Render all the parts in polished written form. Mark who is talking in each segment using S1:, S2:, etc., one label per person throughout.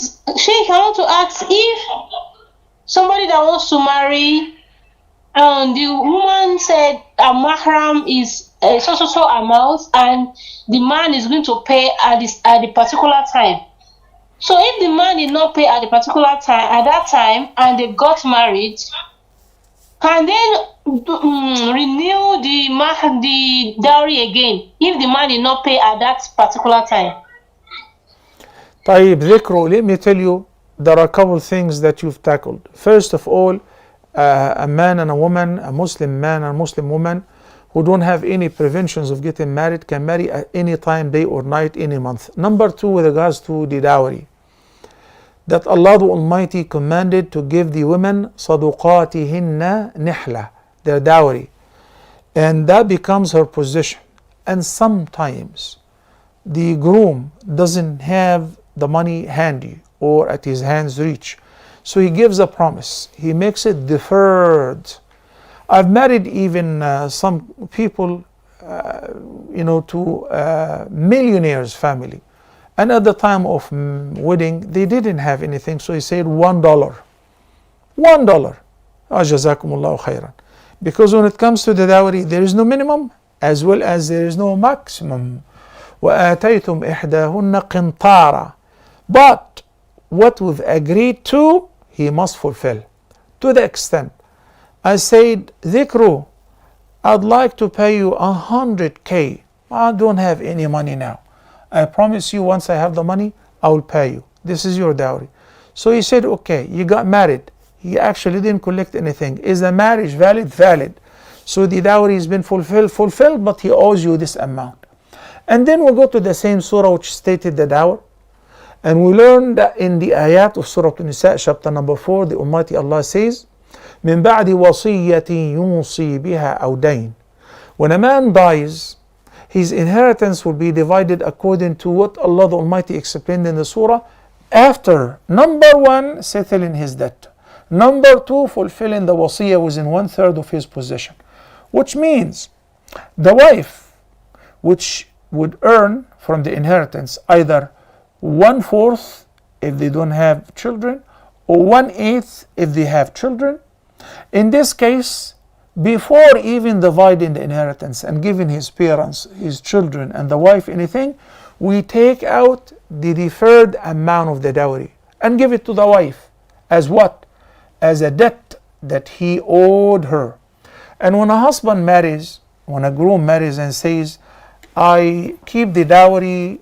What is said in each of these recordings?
S1: Sheikh, I want to ask if somebody that wants to marry and the woman said a mahram is so amount and the man is going to pay at this at the particular time. So if the man did not pay at the particular time at that time and they got married, can they renew the dowry again if the man did not pay at that particular time?
S2: طيب ذكروا, let me tell you, there are a couple things that you've tackled. First of all, a man and a woman, a Muslim man and a Muslim woman who don't have any preventions of getting married can marry at any time, day or night, any month. Number two, with regards to the dowry, that Allah the Almighty commanded to give the women صدقاتهن نحلة, their dowry, and that becomes her position. And sometimes the groom doesn't have the money handy or at his hand's reach, so he gives a promise, he makes it deferred. I've married even some people to millionaires family, and at the time of wedding they didn't have anything, so he said $1. Jazakumullahu khairan. Because when it comes to the dowry, there is no minimum as well as there is no maximum. وآتيتم إحداهن قنطارا. But what we've agreed to, he must fulfill. To the extent I said, ذكروا, I'd like to pay you 100K. I don't have any money now. I promise you once I have the money, I will pay you. This is your dowry. So he said, okay, you got married. He actually didn't collect anything. Is the marriage valid? Valid. So the dowry has been fulfilled, but he owes you this amount. And then we go to the same surah which stated the dowry. And we learn that in the ayat of Surah An-Nisa, chapter number 4, the Almighty Allah says, من بعد وصية يوصي بها أو دين. When a man dies, his inheritance will be divided according to what Allah the Almighty explained in the surah, after number one, settling his debt. Number two, fulfilling the wasiyah within 1/3 of his possession. Which means the wife, which would earn from the inheritance either 1/4 if they don't have children, or 1/8 if they have children. In this case, before even dividing the inheritance and giving his parents, his children, and the wife anything, we take out the deferred amount of the dowry and give it to the wife as what? As a debt that he owed her. And when a husband marries, when a groom marries and says, I keep the dowry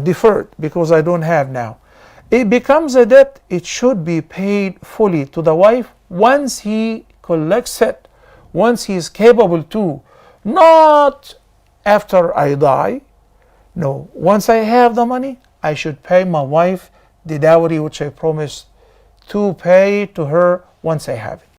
S2: deferred because I don't have now, it becomes a debt. It should be paid fully to the wife once he collects it, once he is capable to, not after I die. No, once I have the money, I should pay my wife the dowry which I promised to pay to her once I have it.